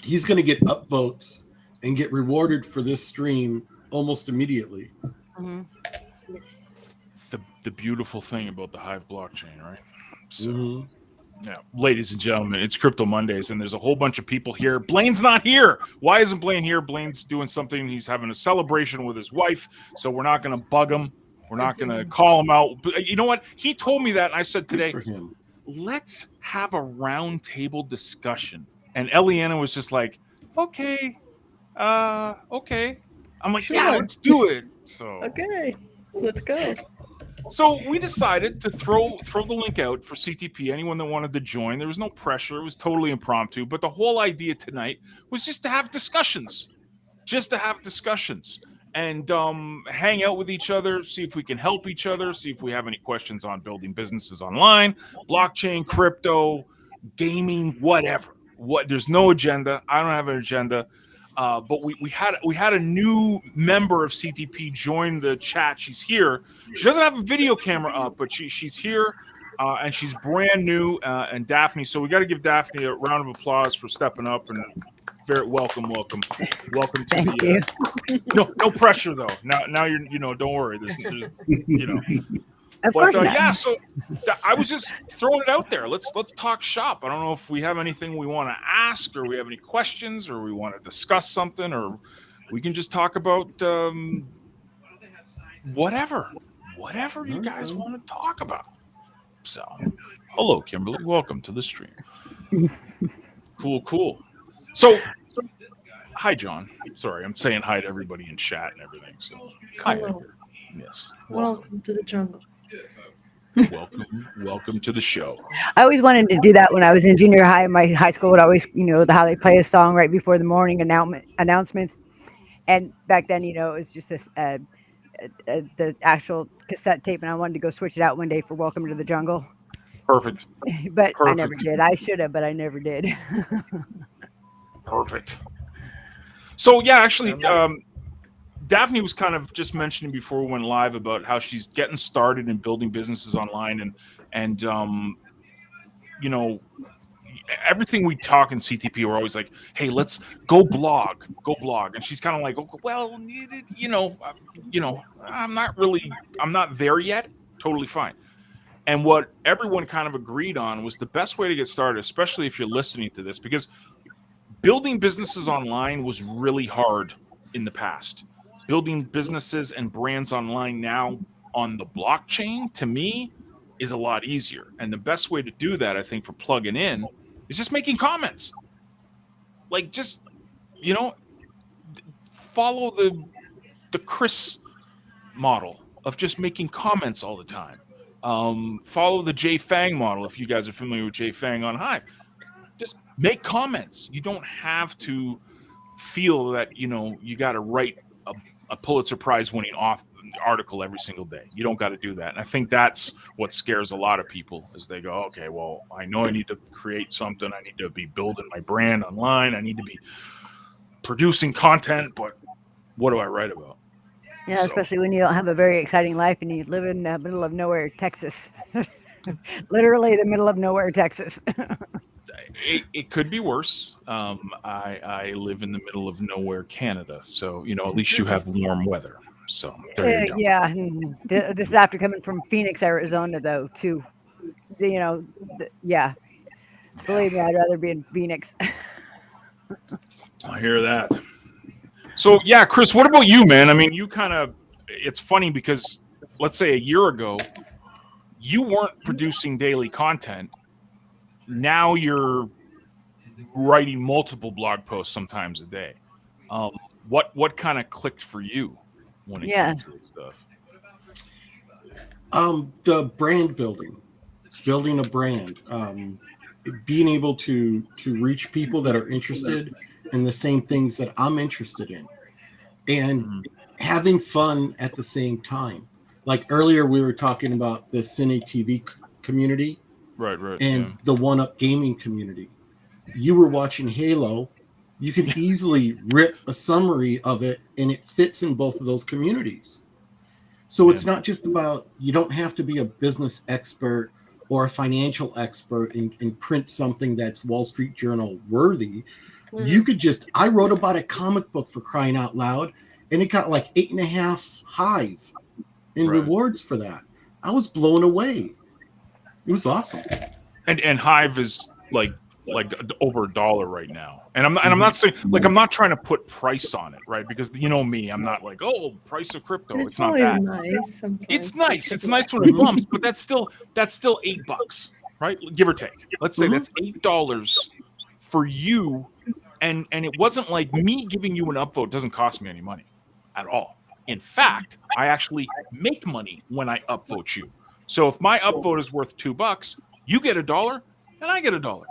he's going to get upvotes and get rewarded for this stream almost immediately. Mm-hmm. Yes. The beautiful thing about the Hive blockchain, right? So, Mhm. yeah, ladies and gentlemen, it's Crypto Mondays, and there's a whole bunch of people here. Blaine's not here. Why isn't Blaine here? Blaine's doing something. He's having a celebration with his wife, so we're not going to bug him. We're not going to call him out. But you know what? He told me that, and I said Good today, for him. let's have a roundtable discussion. And Eliana was just like, okay. Okay. I'm like, yeah, Sure. let's do it. So Okay, let's go. So we decided to throw the link out for CTP. Anyone that wanted to join, there was no pressure. It was totally impromptu. But the whole idea tonight was just to have discussions, and hang out with each other, see if we can help each other, see if we have any questions on building businesses online, blockchain, crypto, gaming, whatever. There's no agenda. I don't have an agenda. But we had a new member of CTP join the chat. She's here. She doesn't have a video camera up, but she's here, and she's brand new. And Daphne, so we got to give Daphne a round of applause for stepping up, and very welcome to Thank the. you. No pressure though. Now you're don't worry. There's Of course not. yeah, so I was just throwing it out there. Let's talk shop. I don't know if we have anything we want to ask, or we have any questions, or we want to discuss something, or we can just talk about whatever you guys want to talk about. So, hello, Kimberly. Welcome to the stream. Cool. So, hi, John. Sorry, I'm saying hi to everybody in chat and everything. So, hi. Hello. Yes. Welcome to the jungle. Welcome to the show. I always wanted to do that when I was in junior high. My high school would always, how they play a song right before the morning announcements. And back then, it was just the actual cassette tape, and I wanted to go switch it out one day for Welcome to the Jungle. Perfect. But I never did. I should have, but I never did. Perfect. So yeah, actually, Daphne was kind of just mentioning before we went live about how she's getting started in building businesses online, and everything we talk in CTP, we're always like, hey, let's go blog, and she's kind of like, oh, well, I'm not there yet. Totally fine. And what everyone kind of agreed on was the best way to get started, especially if you're listening to this, because building businesses online was really hard in the past. Building businesses and brands online now on the blockchain, to me, is a lot easier. And the best way to do that, I think, for plugging in is just making comments. Like, just, follow the Chris model of just making comments all the time. Follow the Jay Fang model, if you guys are familiar with Jay Fang on Hive. Just make comments. You don't have to feel that, you got to write a Pulitzer Prize winning article every single day. You don't got to do that. And I think that's what scares a lot of people, is they go, okay, well, I know I need to create something. I need to be building my brand online. I need to be producing content, but what do I write about? Yeah, So- especially when you don't have a very exciting life and you live in the middle of nowhere, Texas. Literally the middle of nowhere, Texas. It could be worse. I live in the middle of nowhere, Canada. So, at least you have warm weather. So there you go. Yeah, and this is after coming from Phoenix, Arizona, though, too. Yeah. Believe me, I'd rather be in Phoenix. I hear that. So, yeah, Chris, what about you, man? I mean, it's funny because let's say a year ago, you weren't producing daily content. Now you're writing multiple blog posts sometimes a day. What kind of clicked for you when it came to this stuff? The brand building a brand, being able to reach people that are interested in the same things that I'm interested in, and having fun at the same time. Like earlier, we were talking about the Cine TV community. Right. And the one-up gaming community. You were watching Halo. You could easily rip a summary of it, and it fits in both of those communities. So it's not just about, you don't have to be a business expert or a financial expert and print something that's Wall Street Journal worthy. You could just, I wrote about a comic book for crying out loud, and it got like 8.5 Hive in Right. rewards for that. I was blown away. It was awesome. And Hive is like over $1 right now, and I'm not saying, like, I'm not trying to put price on it, right? Because you know me, I'm not like, oh, price of crypto. It's not always that. nice. Sometimes It's to nice. check It's it nice out. when it bumps, but that's still $8, right? Give or take. Let's say that's $8 for you, and it wasn't like me giving you an upvote doesn't cost me any money at all. In fact, I actually make money when I upvote you. So if my upvote is worth $2, you get $1 and I get $1.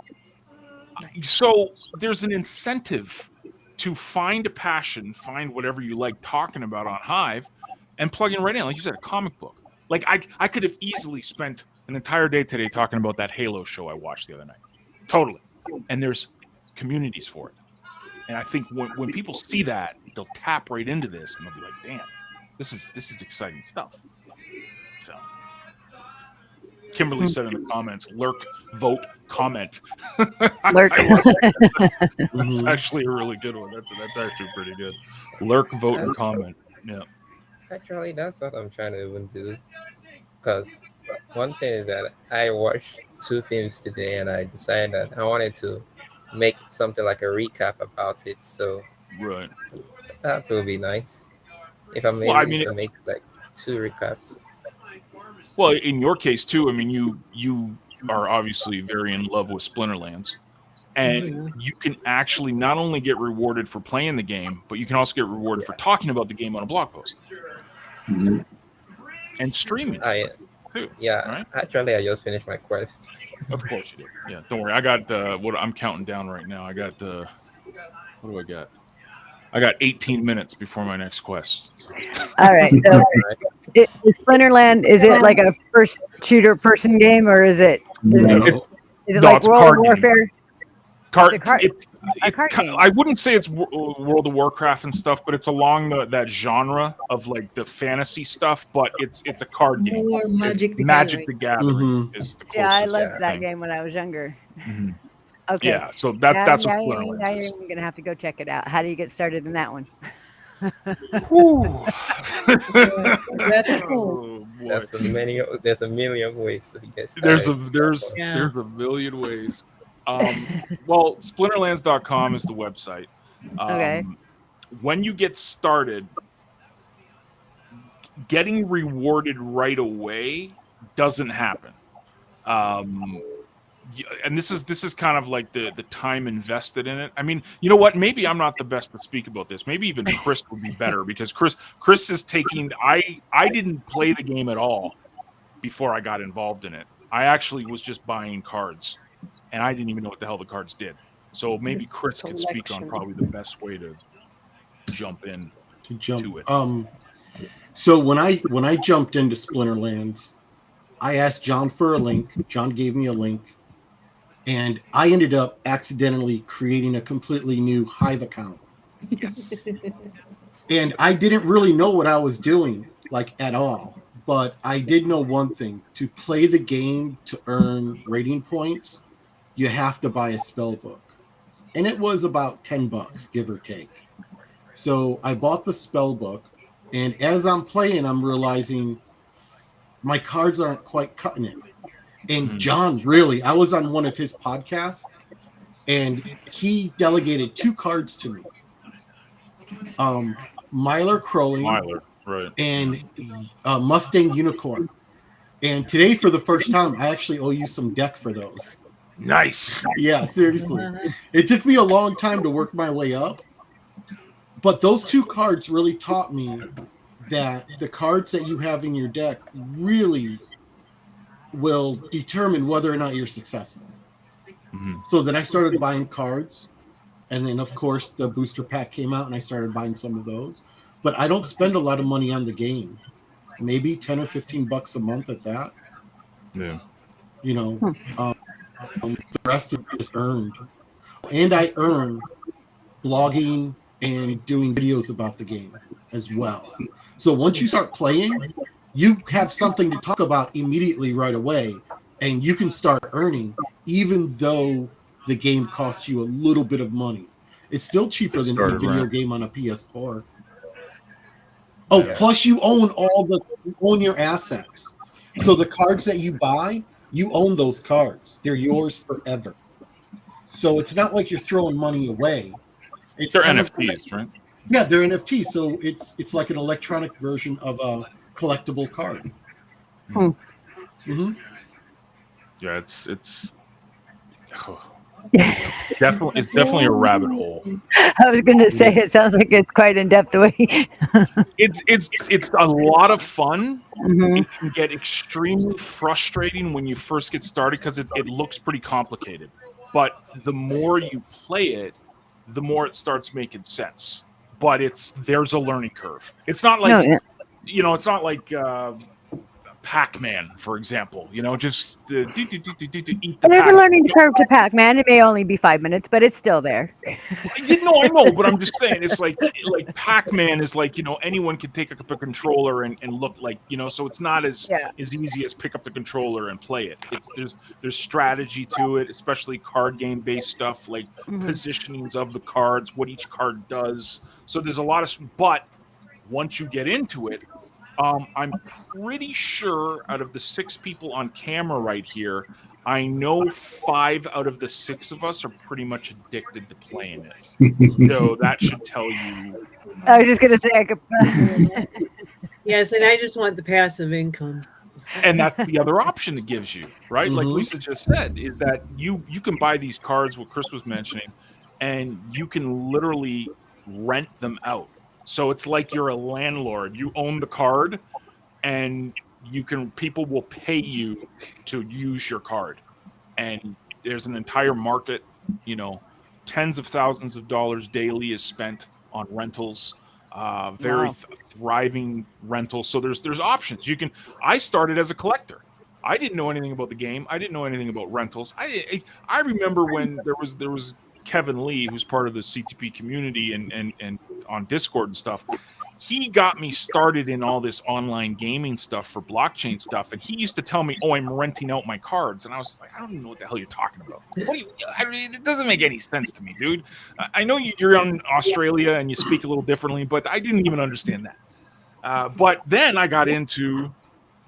So there's an incentive to find a passion, find whatever you like talking about on Hive, and plug in right in. Like you said, a comic book. Like I could have easily spent an entire day today talking about that Halo show I watched the other night. Totally. And there's communities for it. And I think when people see that, they'll tap right into this and they'll be like, damn, this is exciting stuff. So Kimberly said in the comments, lurk, vote, comment. Lurk. I like that. That's actually a really good one. That's actually pretty good. Lurk, vote, and comment. Yeah. Actually, that's what I'm trying to even do. Because one thing is that I watched 2 films today, and I decided that I wanted to make something like a recap about it. So Right. that would be nice if I'm Well, able I mean, to make like 2 recaps. Well, in your case too, I mean, you are obviously very in love with Splinterlands, and you can actually not only get rewarded for playing the game, but you can also get rewarded for talking about the game on a blog post and streaming too. Yeah, right? actually, I just finished my quest. Of course you did. Yeah, don't worry. I got what I'm counting down right now. I got what do I got? I got 18 minutes before my next quest. All right. So, is Splinterland, is it like a first shooter person game, or is it No. like it's a World of card game. Warfare? Card, It's a card- it card game. I wouldn't say it's World of Warcraft and stuff, but it's along that genre of like the fantasy stuff. But it's a card game. More Magic the Magic the Gathering. Gathering is the closest. Yeah, I loved that thing. game when I was younger. Mhm. Okay. Yeah, so that's what now Splinterlands is. you're gonna have to go check it out. How do you get started in that one? That's cool. Oh, boy. There's a million ways to get started. There's a million ways. Well, splinterlands.com is the website. Okay. When you get started, getting rewarded right away doesn't happen. And this is kind of like the time invested in it. I mean, you know what? Maybe I'm not the best to speak about this. Maybe even Chris would be better, because Chris is taking. I didn't play the game at all before I got involved in it. I actually was just buying cards, and I didn't even know what the hell the cards did. So maybe Chris could speak on Collection. probably the best way to jump in to it. So when I jumped into Splinterlands, I asked John for a link. John gave me a link, and I ended up accidentally creating a completely new Hive account. Yes. And I didn't really know what I was doing, like, at all. But I did know one thing: to play the game, to earn rating points, you have to buy a spell book, and it was about $10, give or take. So I bought the spell book, and as I'm playing, I'm realizing my cards aren't quite cutting it. And John, really, I was on one of his podcasts, and he delegated 2 cards to me. Myler Crowley Right. and Mustang Unicorn. And today, for the first time, I actually owe you some deck for those. Nice. Yeah, seriously. It took me a long time to work my way up, but those 2 cards really taught me that the cards that you have in your deck really will determine whether or not you're successful. So then I started buying cards, and then of course the booster pack came out and I started buying some of those. But I don't spend a lot of money on the game. Maybe $10 or $15 a month at that. Yeah. You know, the rest is earned. And I earn blogging and doing videos about the game as well. So once you start playing, you have something to talk about immediately right away, and you can start earning even though the game costs you a little bit of money. It's still cheaper It than a started, video right. game on a PS4. Oh, Yeah. plus you own your assets. So the cards that you buy, you own those cards. They're yours forever. So it's not like you're throwing money away. It's They're kind of NFTs, right? yeah, they're NFTs. So it's like an electronic version of a collectible card. Hmm. Hmm. Yeah, it's definitely a rabbit hole. I was going to say it sounds like it's quite in depth the way. It's a lot of fun. Mhm. It can get extremely frustrating when you first get started because it looks pretty complicated. But the more you play it, the more it starts making sense. But there's a learning curve. It's not No, like yeah. it's not like Pac-Man, for example. Just eat the There's a Pac. learning curve to Pac-Man. It may only be 5 minutes, but it's still there. I know, but I'm just saying it's like Pac-Man is like anyone can take up a controller and look like so it's not as Yeah. easy as pick up the controller and play it. There's strategy to it, especially card game based stuff like Mhm. positionings of the cards, what each card does. So there's a lot of but once you get into it, I'm pretty sure out of the 6 people on camera right here, I know 5 out of the 6 of us are pretty much addicted to playing it. So that should tell you. I was just going to say I could. Yes, and I just want the passive income. And that's the other option it gives you, right? Like Mhm. Lisa just said, is that you can buy these cards, what Chris was mentioning, and you can literally rent them out. So it's like you're a landlord. You own the card, and people will pay you to use your card. And there's an entire market, tens of thousands of dollars daily is spent on rentals. Very Wow. thriving rentals. So there's options. I started as a collector. I didn't know anything about the game. I didn't know anything about rentals. I remember when there was Kevin Lee, who's part of the CTP community and on Discord and stuff. He got me started in all this online gaming stuff for blockchain stuff, and he used to tell me, "Oh, I'm renting out my cards," and I was like, "I don't even know what the hell you're talking about. It doesn't make any sense to me, dude. I know you're in Australia and you speak a little differently, but I didn't even understand that." But then I got into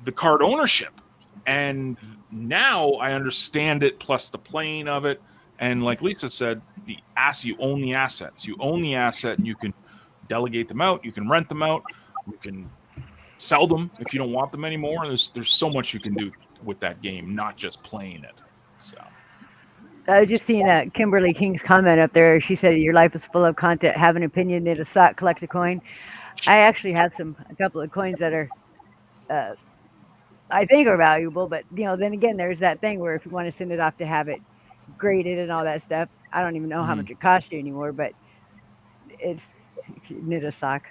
the card ownership, and now I understand it, plus the playing of it. And like Lisa said, you own the assets. You own the asset, and you can delegate them out. You can rent them out. You can sell them if you don't want them anymore. There's so much you can do with that game, not just playing it. So I was just seeing Kimberly King's comment up there. She said, "Your life is full of content. Have an opinion, knit a sock, collect a coin." I actually have a couple of coins that are, I think, are valuable. But then again, there's that thing where if you want to send it off to have it graded and all that stuff, I don't even know how much it costs you anymore. But it's knit a sock.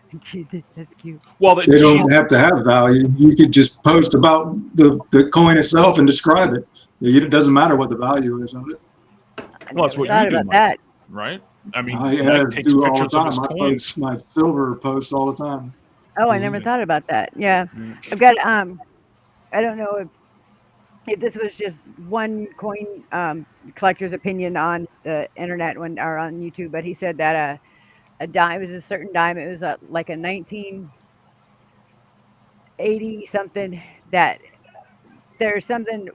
That's cute. well, They don't have to have value. You could just post about the coin itself and describe it. It doesn't matter what the value is of it. well, that's what Thought you do, about Mike, that. right? I mean, I Mike takes do all the pictures of his time. I coins. post my silver posts all the time. Oh, I never thought about that. Yeah, I've got. I don't know if this was just one coin collector's opinion on the internet or on YouTube, but he said that a dime was a certain dime. It was like a 1980 something that there's something.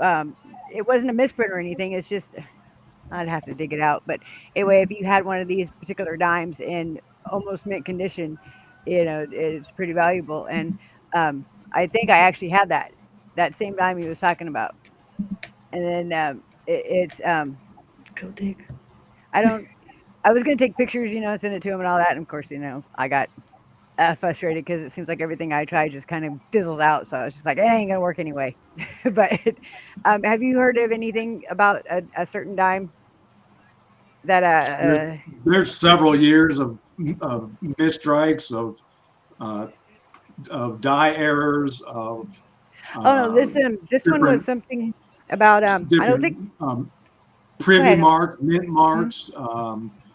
It wasn't a misprint or anything. It's just I'd have to dig it out. But anyway, if you had one of these particular dimes in almost mint condition, it's pretty valuable. And I think I actually had that same dime he was talking about. And then it's Go dig. I was gonna take pictures, send it to him and all that. And of course, I got frustrated because it seems like everything I try just kind of fizzles out. So I was just like, it ain't gonna work anyway. But have you heard of anything about a certain dime that There's several years of misstrikes, of die errors, of oh no, this one was different- something about I don't think privy ahead. marks, mint marks.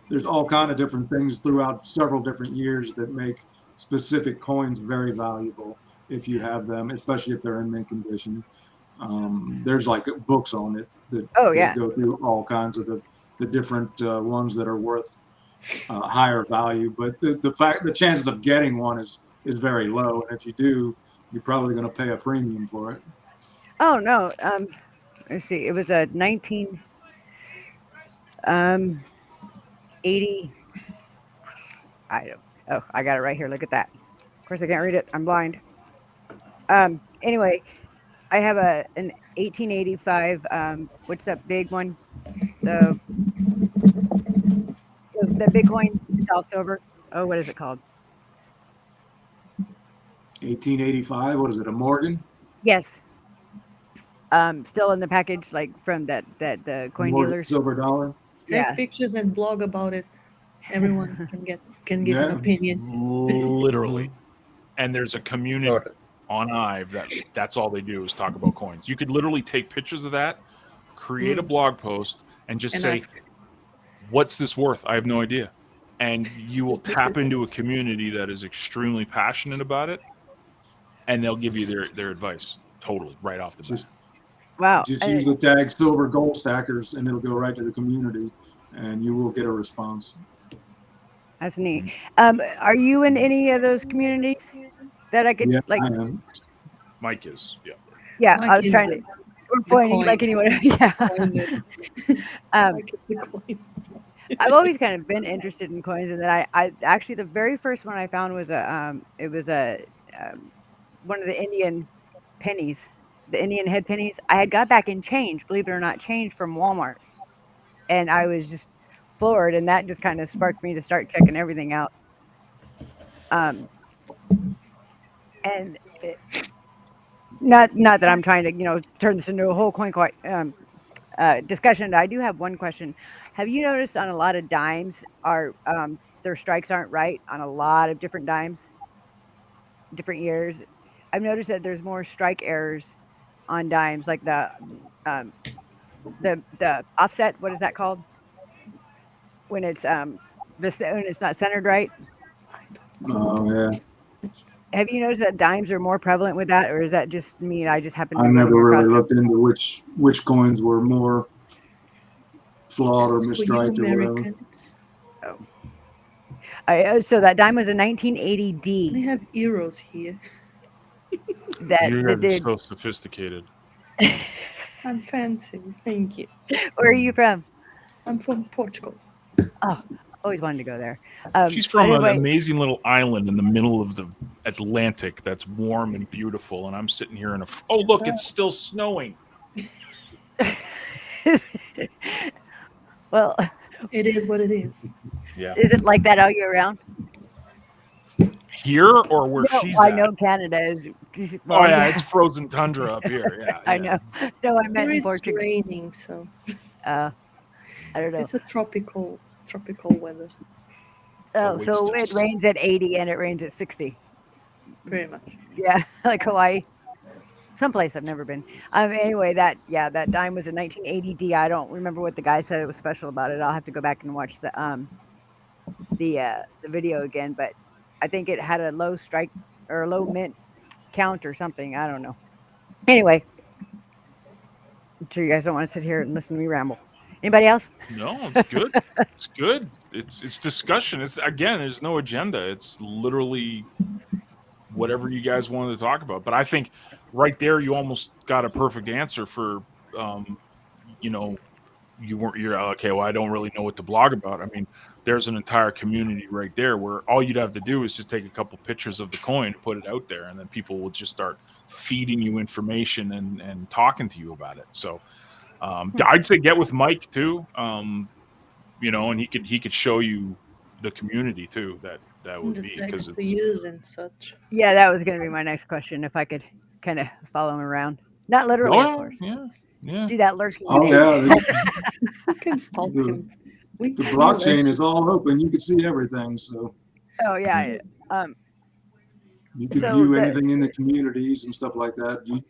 There's all kind of different things throughout several different years that make specific coins very valuable if you have them, especially if they're in mint condition. There's like books on it that Oh, yeah. go through all kinds of the different ones that are worth higher value. But the chances of getting one is very low, and if you do, you're probably going to pay a premium for it. Oh no. Let's see. It was a 1980. I don't. Oh, I got it right here. Look at that. Of course, I can't read it. I'm blind. Anyway, I have an 1885. What's that big one? The the big coin, South silver. Oh, what is it called? 1885. What is it? A Morgan? Yes. Still in the package, like from the coin Morgan dealers. silver dollar. Take Yeah. pictures and blog about it. Everyone can give Yeah. an opinion. Literally. And there's a community Sort of. on Hive that's all they do is talk about coins. You could literally take pictures of that, create a blog post, and just And say, ask. what's this worth? I have no idea. And you will tap into a community that is extremely passionate about it, and they'll give you their advice totally right off the bat. Wow. Just use the tag silver gold stackers, and it'll go right to the community, and you will get a response. That's neat. Are you in any of those communities that I could Yeah, like? I am. Mike is, yeah. Yeah, Mike I was is trying the- to. We're pointing coin. like anyone. Yeah. Like the coin. I've always kind of been interested in coins, and then I actually the very first one I found was it was one of the Indian pennies, the Indian head pennies. I had got back in change, believe it or not, change from Walmart, and I was just floored, and that just kind of sparked me to start checking everything out. Um, and not that I'm trying to turn this into a whole coin discussion. I do have one question. Have you noticed on a lot of dimes are their strikes aren't right on a lot of different dimes, different years? I've noticed that there's more strike errors on dimes, like um, the offset. What is that called? When it's when it's not centered right. Oh yeah. Have you noticed that dimes are more prevalent with that, or is that just me? I just happen to I be never running really across looked into which coins were more flawed or That's for you misstriked or whatever. Americans. So that dime was a We 1980D have euros here. that You the guys are dude. so sophisticated. I'm fancy. Thank you. Where are you from? I'm from Portugal. Oh, always wanted to go there. She's but from an anyway, amazing little island in the middle of the Atlantic that's warm and beautiful, and I'm sitting here in a. Oh, look, it's still snowing. well, It is what it is. Yeah. is it like that all year round? Here or where No, she's I at? know Canada is. Oh well, yeah, it's frozen tundra up here. Yeah, I yeah. know. No, I meant Here in it's Portugal. raining, so I don't know. it's a tropical weather, Oh, waste so of it rains at 80 and it rains at 60. pretty much. Yeah, like Hawaii. Someplace I've never been. Anyway, that dime was a 1980D. I don't remember what the guy said it was special about it. I'll have to go back and watch the video again. But I think it had a low strike or a low mint count or something. I don't know. Anyway, I'm sure you guys don't want to sit here and listen to me ramble. Anybody else? No, it's good. It's good. It's discussion. It's again, there's no agenda. It's literally whatever you guys wanted to talk about. But I think right there, you almost got a perfect answer for, you're okay. Well, I don't really know what to blog about. I mean, there's an entire community right there where all you'd have to do is just take a couple pictures of the coin, put it out there, and then people will just start feeding you information and talking to you about it. So I'd say get with Mike too, and he could show you the community too. That would The be because text to it's use and such. Yeah, that was going to be my next question. If I could kind of follow him around, not literally, of course. yeah. Do that lurking. Oh dance. yeah. You can stalk The- him. We The can blockchain let is all open. You can see everything, so Oh yeah. you can So view the- anything in the communities and stuff like that. You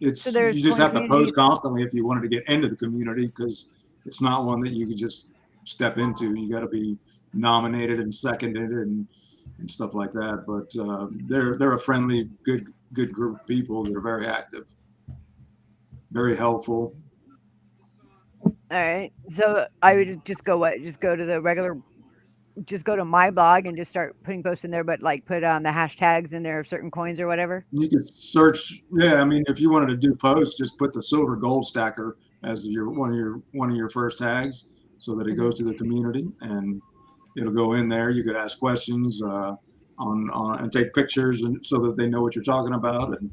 there's just have to communities- post constantly if you wanted to get into the community, because it's not one that you could just step into. You got to be nominated and seconded and stuff like that. But they're a friendly, good group of people that are very active, very helpful. All right. So I would just go to the regular just go to my blog and just start putting posts in there, but like put the hashtags in there of certain coins or whatever? You could search. Yeah, I mean, if you wanted to do posts, just put the silver gold stacker as one of your first tags, so that it goes to the community and it'll go in there. You could ask questions on and take pictures, and so that they know what you're talking about. And